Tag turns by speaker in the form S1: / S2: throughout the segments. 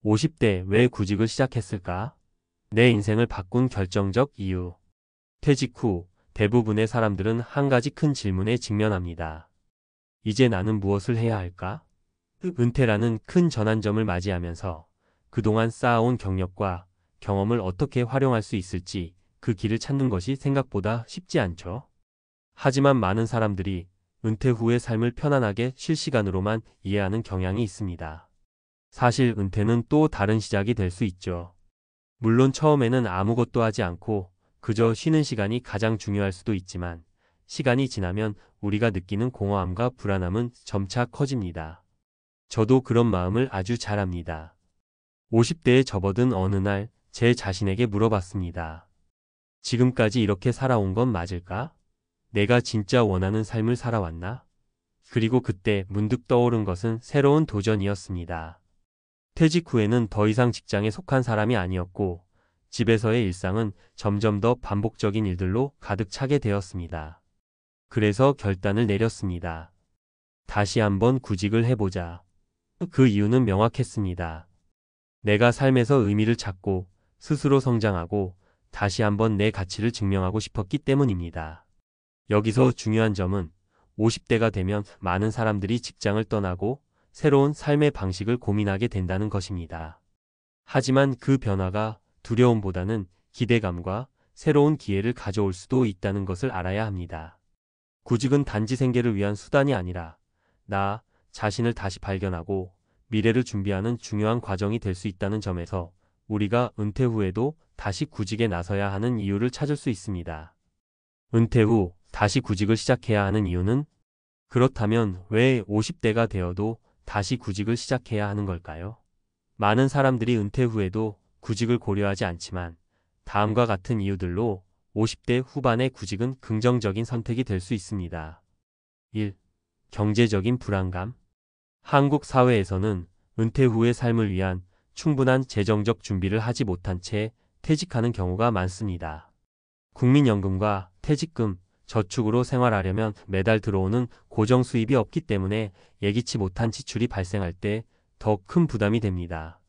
S1: 50대 왜 구직을 시작했을까? 내 인생을 바꾼 결정적 이유. 퇴직 후 대부분의 사람들은 한 가지 큰 질문에 직면합니다. 이제 나는 무엇을 해야 할까? 은퇴라는 큰 전환점을 맞이하면서 그동안 쌓아온 경력과 경험을 어떻게 활용할 수 있을지 그 길을 찾는 것이 생각보다 쉽지 않죠. 하지만 많은 사람들이 은퇴 후의 삶을 편안하게 실시간으로만 이해하는 경향이 있습니다. 사실 은퇴는 또 다른 시작이 될 수 있죠. 물론 처음에는 아무것도 하지 않고 그저 쉬는 시간이 가장 중요할 수도 있지만 시간이 지나면 우리가 느끼는 공허함과 불안함은 점차 커집니다. 저도 그런 마음을 아주 잘 압니다. 50대에 접어든 어느 날 제 자신에게 물어봤습니다. 지금까지 이렇게 살아온 건 맞을까? 내가 진짜 원하는 삶을 살아왔나? 그리고 그때 문득 떠오른 것은 새로운 도전이었습니다. 퇴직 후에는 더 이상 직장에 속한 사람이 아니었고 집에서의 일상은 점점 더 반복적인 일들로 가득 차게 되었습니다. 그래서 결단을 내렸습니다. 다시 한번 구직을 해보자. 그 이유는 명확했습니다. 내가 삶에서 의미를 찾고 스스로 성장하고 다시 한번 내 가치를 증명하고 싶었기 때문입니다. 여기서 중요한 점은 50대가 되면 많은 사람들이 직장을 떠나고 새로운 삶의 방식을 고민하게 된다는 것입니다. 하지만 그 변화가 두려움보다는 기대감과 새로운 기회를 가져올 수도 있다는 것을 알아야 합니다. 구직은 단지 생계를 위한 수단이 아니라 나 자신을 다시 발견하고 미래를 준비하는 중요한 과정이 될 수 있다는 점에서 우리가 은퇴 후에도 다시 구직에 나서야 하는 이유를 찾을 수 있습니다. 은퇴 후 다시 구직을 시작해야 하는 이유는? 그렇다면 왜 50대가 되어도 다시 구직을 시작해야 하는 걸까요? 많은 사람들이 은퇴 후에도 구직을 고려하지 않지만 다음과 같은 이유들로 50대 후반의 구직은 긍정적인 선택이 될 수 있습니다. 1. 경제적인 불안감. 한국 사회에서는 은퇴 후의 삶을 위한 충분한 재정적 준비를 하지 못한 채 퇴직하는 경우가 많습니다. 국민연금과 퇴직금, 저축으로 생활하려면 매달 들어오는 고정 수입이 없기 때문에 예기치 못한 지출이 발생할 때 더 큰 부담이 됩니다.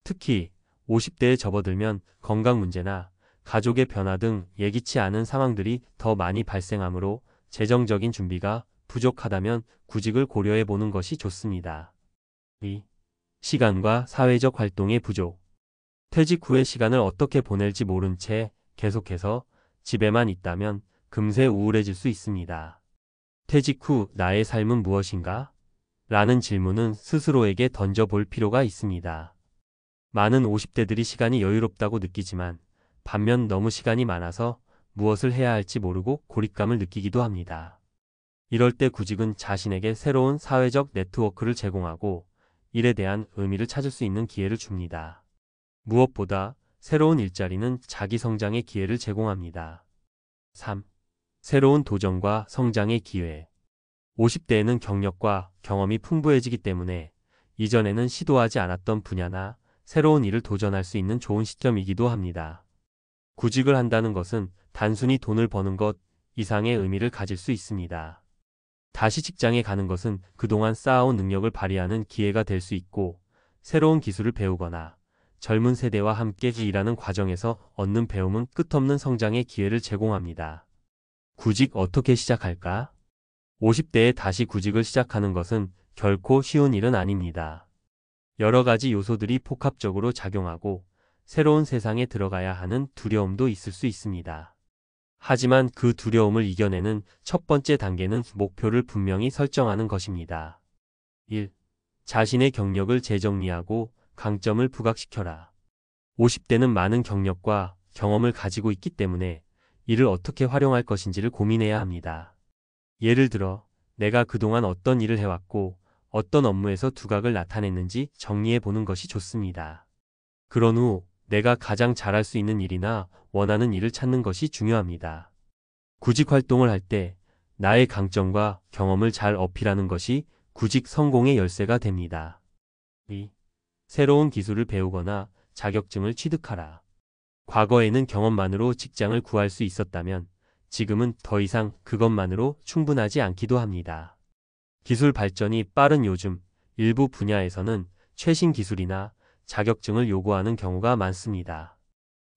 S1: 특히 50대에 접어들면 건강 문제나 가족의 변화 등 예기치 않은 상황들이 더 많이 발생하므로 재정적인 준비가 부족하다면 구직을 고려해 보는 것이 좋습니다. 2. 시간과 사회적 활동의 부족. 퇴직 후의 시간을 어떻게 보낼지 모른 채 계속해서 집에만 있다면 금세 우울해질 수 있습니다. 퇴직 후 나의 삶은 무엇인가? 라는 질문은 스스로에게 던져볼 필요가 있습니다. 많은 50대들이 시간이 여유롭다고 느끼지만 반면 너무 시간이 많아서 무엇을 해야 할지 모르고 고립감을 느끼기도 합니다. 이럴 때 구직은 자신에게 새로운 사회적 네트워크를 제공하고 일에 대한 의미를 찾을 수 있는 기회를 줍니다. 무엇보다 새로운 일자리는 자기 성장의 기회를 제공합니다. 3. 새로운 도전과 성장의 기회. 50대에는 경력과 경험이 풍부해지기 때문에 이전에는 시도하지 않았던 분야나 새로운 일을 도전할 수 있는 좋은 시점이기도 합니다. 구직을 한다는 것은 단순히 돈을 버는 것 이상의 의미를 가질 수 있습니다. 다시 직장에 가는 것은 그동안 쌓아온 능력을 발휘하는 기회가 될 수 있고 새로운 기술을 배우거나 젊은 세대와 함께 일하는 과정에서 얻는 배움은 끝없는 성장의 기회를 제공합니다. 구직 어떻게 시작할까? 50대에 다시 구직을 시작하는 것은 결코 쉬운 일은 아닙니다. 여러 가지 요소들이 복합적으로 작용하고 새로운 세상에 들어가야 하는 두려움도 있을 수 있습니다. 하지만 그 두려움을 이겨내는 첫 번째 단계는 목표를 분명히 설정하는 것입니다. 1. 자신의 경력을 재정리하고 강점을 부각시켜라. 50대는 많은 경력과 경험을 가지고 있기 때문에 이를 어떻게 활용할 것인지를 고민해야 합니다. 예를 들어 내가 그동안 어떤 일을 해왔고 어떤 업무에서 두각을 나타냈는지 정리해 보는 것이 좋습니다. 그런 후 내가 가장 잘할 수 있는 일이나 원하는 일을 찾는 것이 중요합니다. 구직 활동을 할 때 나의 강점과 경험을 잘 어필하는 것이 구직 성공의 열쇠가 됩니다. 2. 새로운 기술을 배우거나 자격증을 취득하라. 과거에는 경험만으로 직장을 구할 수 있었다면 지금은 더 이상 그것만으로 충분하지 않기도 합니다. 기술 발전이 빠른 요즘 일부 분야에서는 최신 기술이나 자격증을 요구하는 경우가 많습니다.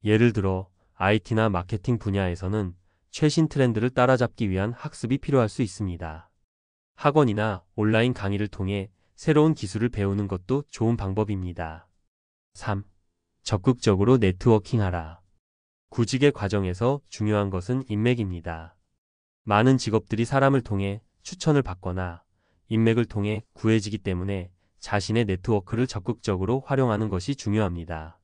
S1: 예를 들어 IT나 마케팅 분야에서는 최신 트렌드를 따라잡기 위한 학습이 필요할 수 있습니다. 학원이나 온라인 강의를 통해 새로운 기술을 배우는 것도 좋은 방법입니다. 3. 적극적으로 네트워킹하라. 구직의 과정에서 중요한 것은 인맥입니다. 많은 직업들이 사람을 통해 추천을 받거나 인맥을 통해 구해지기 때문에 자신의 네트워크를 적극적으로 활용하는 것이 중요합니다.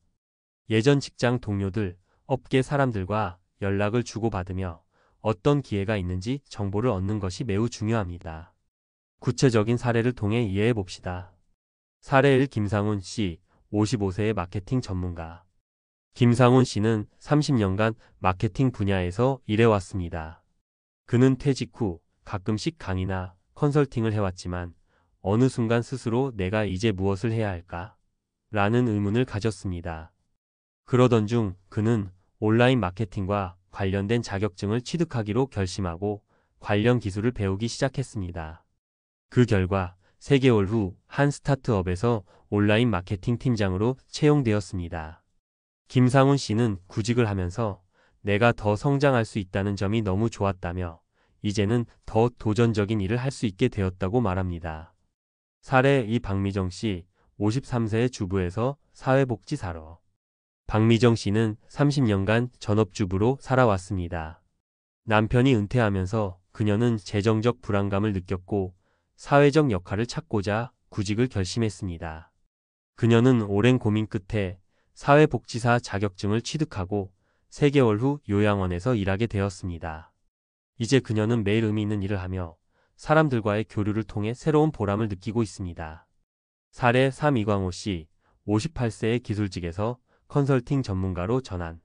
S1: 예전 직장 동료들, 업계 사람들과 연락을 주고받으며 어떤 기회가 있는지 정보를 얻는 것이 매우 중요합니다. 구체적인 사례를 통해 이해해 봅시다. 사례 1. 김상훈 씨, 55세의 마케팅 전문가. 김상훈 씨는 30년간 마케팅 분야에서 일해왔습니다. 그는 퇴직 후 가끔씩 강의나 컨설팅을 해왔지만 어느 순간 스스로 내가 이제 무엇을 해야 할까? 라는 의문을 가졌습니다. 그러던 중 그는 온라인 마케팅과 관련된 자격증을 취득하기로 결심하고 관련 기술을 배우기 시작했습니다. 그 결과 3개월 후 한 스타트업에서 온라인 마케팅 팀장으로 채용되었습니다. 김상훈 씨는 구직을 하면서 내가 더 성장할 수 있다는 점이 너무 좋았다며 이제는 더 도전적인 일을 할 수 있게 되었다고 말합니다. 사례 2. 박미정 씨, 53세의 주부에서 사회복지사로. 박미정 씨는 30년간 전업주부로 살아왔습니다. 남편이 은퇴하면서 그녀는 재정적 불안감을 느꼈고 사회적 역할을 찾고자 구직을 결심했습니다. 그녀는 오랜 고민 끝에 사회복지사 자격증을 취득하고 3개월 후 요양원에서 일하게 되었습니다. 이제 그녀는 매일 의미 있는 일을 하며 사람들과의 교류를 통해 새로운 보람을 느끼고 있습니다. 사례 3. 이광호 씨, 58세의 기술직에서 컨설팅 전문가로 전환.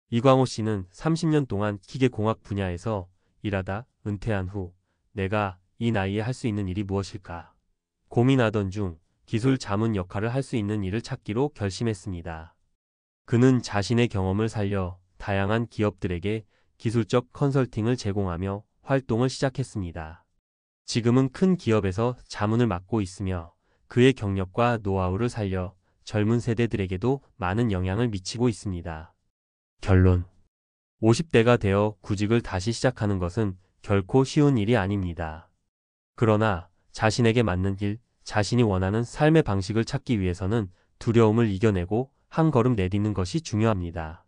S1: 이광호 씨는 30년 동안 기계공학 분야에서 일하다 은퇴한 후 내가 이 나이에 할 수 있는 일이 무엇일까? 고민하던 중 기술 자문 역할을 할 수 있는 일을 찾기로 결심했습니다. 그는 자신의 경험을 살려 다양한 기업들에게 기술적 컨설팅을 제공하며 활동을 시작했습니다. 지금은 큰 기업에서 자문을 맡고 있으며 그의 경력과 노하우를 살려 젊은 세대들에게도 많은 영향을 미치고 있습니다. 결론. 50대가 되어 구직을 다시 시작하는 것은 결코 쉬운 일이 아닙니다. 그러나 자신에게 맞는 길, 자신이 원하는 삶의 방식을 찾기 위해서는 두려움을 이겨내고 한 걸음 내딛는 것이 중요합니다.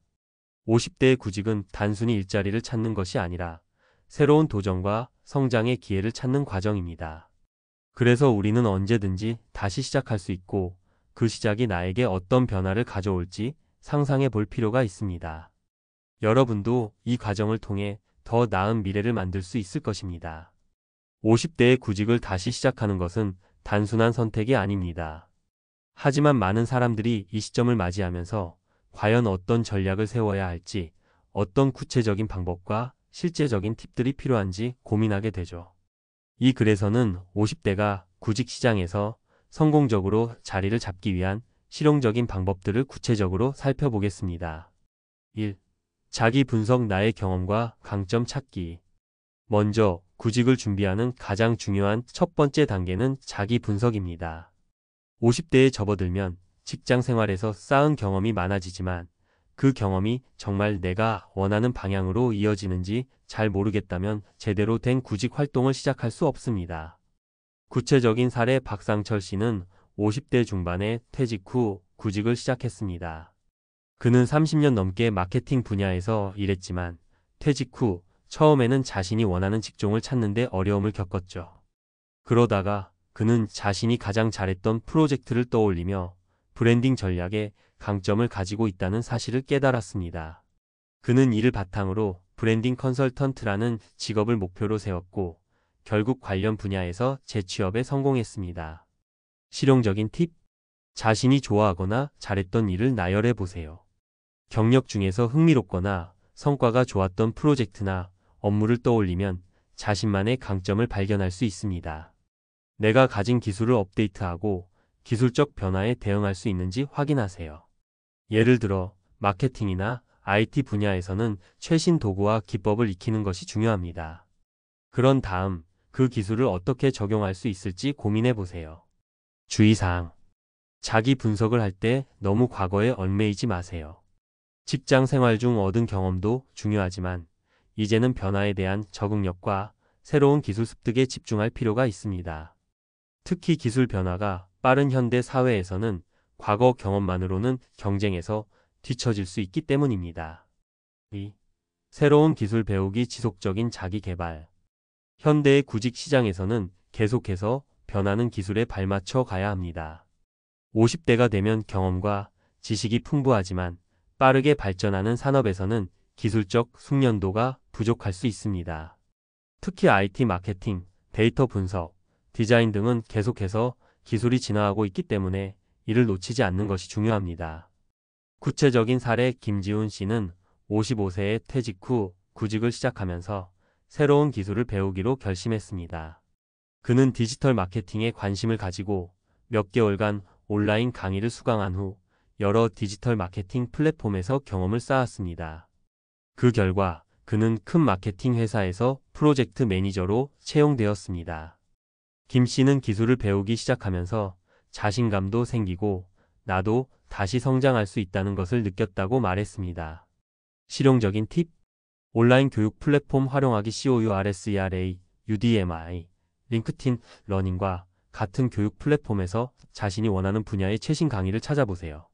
S1: 50대의 구직은 단순히 일자리를 찾는 것이 아니라 새로운 도전과 성장의 기회를 찾는 과정입니다. 그래서 우리는 언제든지 다시 시작할 수 있고 그 시작이 나에게 어떤 변화를 가져올지 상상해 볼 필요가 있습니다. 여러분도 이 과정을 통해 더 나은 미래를 만들 수 있을 것입니다. 50대의 구직을 다시 시작하는 것은 단순한 선택이 아닙니다. 하지만 많은 사람들이 이 시점을 맞이하면서 과연 어떤 전략을 세워야 할지, 어떤 구체적인 방법과 실제적인 팁들이 필요한지 고민하게 되죠. 이 글에서는 50대가 구직 시장에서 성공적으로 자리를 잡기 위한 실용적인 방법들을 구체적으로 살펴보겠습니다. 1. 자기 분석 나의 경험과 강점 찾기. 먼저 구직을 준비하는 가장 중요한 첫 번째 단계는 자기 분석입니다. 50대에 접어들면 직장 생활에서 쌓은 경험이 많아지지만 그 경험이 정말 내가 원하는 방향으로 이어지는지 잘 모르겠다면 제대로 된 구직 활동을 시작할 수 없습니다. 구체적인 사례 박상철 씨는 50대 중반에 퇴직 후 구직을 시작했습니다. 그는 30년 넘게 마케팅 분야에서 일했지만 퇴직 후 처음에는 자신이 원하는 직종을 찾는데 어려움을 겪었죠. 그러다가 그는 자신이 가장 잘했던 프로젝트를 떠올리며 브랜딩 전략에 강점을 가지고 있다는 사실을 깨달았습니다. 그는 이를 바탕으로 브랜딩 컨설턴트라는 직업을 목표로 세웠고 결국 관련 분야에서 재취업에 성공했습니다. 실용적인 팁? 자신이 좋아하거나 잘했던 일을 나열해 보세요. 경력 중에서 흥미롭거나 성과가 좋았던 프로젝트나 업무를 떠올리면 자신만의 강점을 발견할 수 있습니다. 내가 가진 기술을 업데이트하고 기술적 변화에 대응할 수 있는지 확인하세요. 예를 들어 마케팅이나 IT 분야에서는 최신 도구와 기법을 익히는 것이 중요합니다. 그런 다음 그 기술을 어떻게 적용할 수 있을지 고민해 보세요. 주의사항. 자기 분석을 할 때 너무 과거에 얽매이지 마세요. 직장 생활 중 얻은 경험도 중요하지만 이제는 변화에 대한 적응력과 새로운 기술 습득에 집중할 필요가 있습니다. 특히 기술 변화가 빠른 현대 사회에서는 과거 경험만으로는 경쟁에서 뒤처질 수 있기 때문입니다. 2. 새로운 기술 배우기 지속적인 자기 개발. 현대의 구직 시장에서는 계속해서 변하는 기술에 발맞춰 가야 합니다. 50대가 되면 경험과 지식이 풍부하지만 빠르게 발전하는 산업에서는 기술적 숙련도가 부족할 수 있습니다. 특히 IT 마케팅, 데이터 분석, 디자인 등은 계속해서 기술이 진화하고 있기 때문에 이를 놓치지 않는 것이 중요합니다. 구체적인 사례 김지훈 씨는 55세에 퇴직 후 구직을 시작하면서 새로운 기술을 배우기로 결심했습니다. 그는 디지털 마케팅에 관심을 가지고 몇 개월간 온라인 강의를 수강한 후 여러 디지털 마케팅 플랫폼에서 경험을 쌓았습니다. 그 결과 그는 큰 마케팅 회사에서 프로젝트 매니저로 채용되었습니다. 김 씨는 기술을 배우기 시작하면서 자신감도 생기고 나도 다시 성장할 수 있다는 것을 느꼈다고 말했습니다. 실용적인 팁: 온라인 교육 플랫폼 활용하기 COURSERA, UDMI, 링크틴 러닝과 같은 교육 플랫폼에서 자신이 원하는 분야의 최신 강의를 찾아보세요.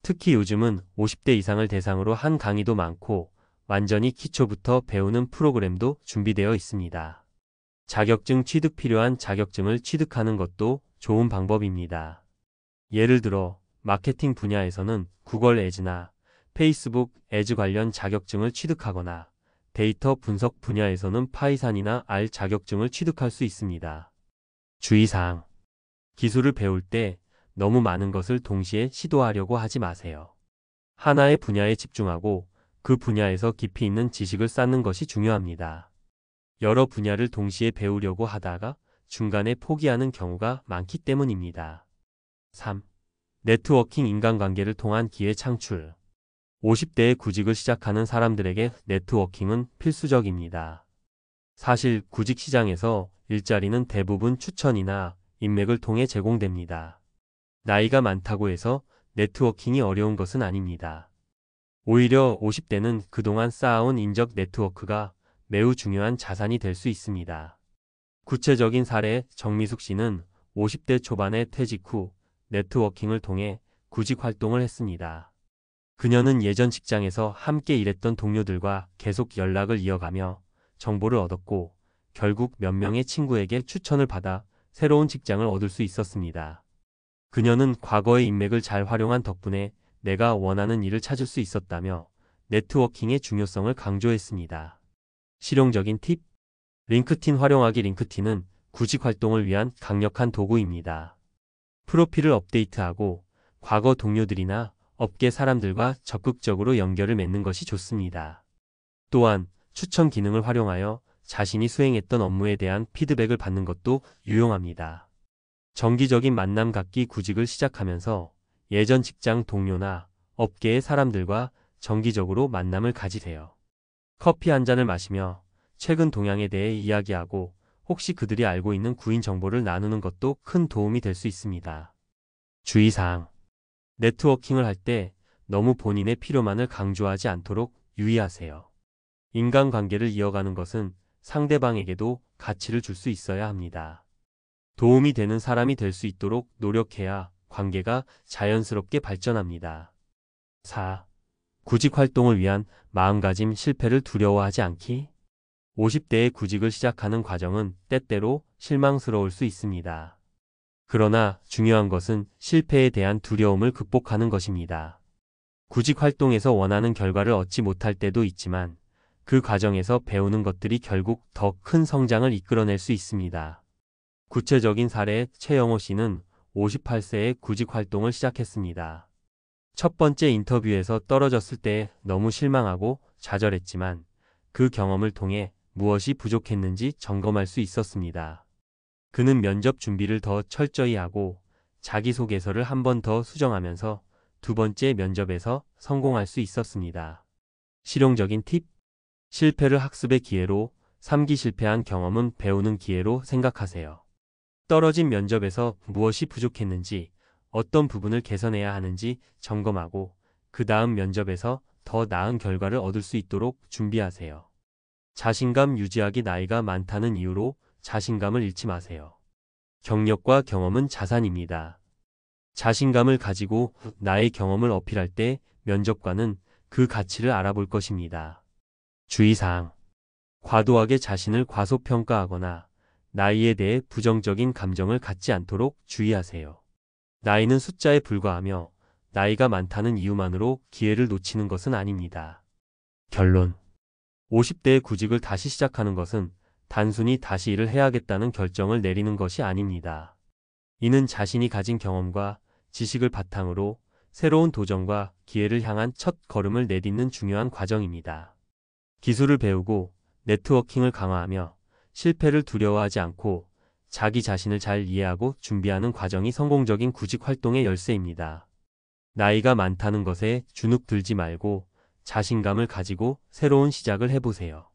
S1: 특히 요즘은 50대 이상을 대상으로 한 강의도 많고 완전히 기초부터 배우는 프로그램도 준비되어 있습니다. 자격증 취득 필요한 자격증을 취득하는 것도 좋은 방법입니다. 예를 들어 마케팅 분야에서는 구글 애즈나 페이스북 애즈 관련 자격증을 취득하거나 데이터 분석 분야에서는 파이썬이나 R 자격증을 취득할 수 있습니다. 주의사항: 기술을 배울 때 너무 많은 것을 동시에 시도하려고 하지 마세요. 하나의 분야에 집중하고 그 분야에서 깊이 있는 지식을 쌓는 것이 중요합니다. 여러 분야를 동시에 배우려고 하다가 중간에 포기하는 경우가 많기 때문입니다. 3. 네트워킹 인간관계를 통한 기회 창출. 50대에 구직을 시작하는 사람들에게 네트워킹은 필수적입니다. 사실 구직 시장에서 일자리는 대부분 추천이나 인맥을 통해 제공됩니다. 나이가 많다고 해서 네트워킹이 어려운 것은 아닙니다. 오히려 50대는 그동안 쌓아온 인적 네트워크가 매우 중요한 자산이 될 수 있습니다. 구체적인 사례: 정미숙 씨는 50대 초반에 퇴직 후 네트워킹을 통해 구직 활동을 했습니다. 그녀는 예전 직장에서 함께 일했던 동료들과 계속 연락을 이어가며 정보를 얻었고 결국 몇 명의 친구에게 추천을 받아 새로운 직장을 얻을 수 있었습니다. 그녀는 과거의 인맥을 잘 활용한 덕분에 내가 원하는 일을 찾을 수 있었다며 네트워킹의 중요성을 강조했습니다. 실용적인 팁: 링크틴 활용하기. 링크틴은 구직 활동을 위한 강력한 도구입니다. 프로필을 업데이트하고 과거 동료들이나 업계 사람들과 적극적으로 연결을 맺는 것이 좋습니다. 또한 추천 기능을 활용하여 자신이 수행했던 업무에 대한 피드백을 받는 것도 유용합니다. 정기적인 만남 갖기. 구직을 시작하면서 예전 직장 동료나 업계의 사람들과 정기적으로 만남을 가지세요. 커피 한 잔을 마시며 최근 동향에 대해 이야기하고 혹시 그들이 알고 있는 구인 정보를 나누는 것도 큰 도움이 될 수 있습니다. 주의사항: 네트워킹을 할 때 너무 본인의 필요만을 강조하지 않도록 유의하세요. 인간관계를 이어가는 것은 상대방에게도 가치를 줄 수 있어야 합니다. 도움이 되는 사람이 될 수 있도록 노력해야 관계가 자연스럽게 발전합니다. 4. 구직 활동을 위한 마음가짐. 실패를 두려워하지 않기. 50대에 구직을 시작하는 과정은 때때로 실망스러울 수 있습니다. 그러나 중요한 것은 실패에 대한 두려움을 극복하는 것입니다. 구직 활동에서 원하는 결과를 얻지 못할 때도 있지만 그 과정에서 배우는 것들이 결국 더 큰 성장을 이끌어낼 수 있습니다. 구체적인 사례: 최영호 씨는 58세에 구직 활동을 시작했습니다. 첫 번째 인터뷰에서 떨어졌을 때 너무 실망하고 좌절했지만 그 경험을 통해 무엇이 부족했는지 점검할 수 있었습니다. 그는 면접 준비를 더 철저히 하고 자기소개서를 한 번 더 수정하면서 두 번째 면접에서 성공할 수 있었습니다. 실용적인 팁: 실패를 학습의 기회로, 3기 실패한 경험은 배우는 기회로 생각하세요. 떨어진 면접에서 무엇이 부족했는지, 어떤 부분을 개선해야 하는지 점검하고 그 다음 면접에서 더 나은 결과를 얻을 수 있도록 준비하세요. 자신감 유지하기. 나이가 많다는 이유로 자신감을 잃지 마세요. 경력과 경험은 자산입니다. 자신감을 가지고 나의 경험을 어필할 때 면접관은 그 가치를 알아볼 것입니다. 주의사항. 과도하게 자신을 과소평가하거나 나이에 대해 부정적인 감정을 갖지 않도록 주의하세요. 나이는 숫자에 불과하며 나이가 많다는 이유만으로 기회를 놓치는 것은 아닙니다. 결론. 50대의 구직을 다시 시작하는 것은 단순히 다시 일을 해야겠다는 결정을 내리는 것이 아닙니다. 이는 자신이 가진 경험과 지식을 바탕으로 새로운 도전과 기회를 향한 첫 걸음을 내딛는 중요한 과정입니다. 기술을 배우고 네트워킹을 강화하며 실패를 두려워하지 않고 자기 자신을 잘 이해하고 준비하는 과정이 성공적인 구직 활동의 열쇠입니다. 나이가 많다는 것에 주눅 들지 말고 자신감을 가지고 새로운 시작을 해보세요.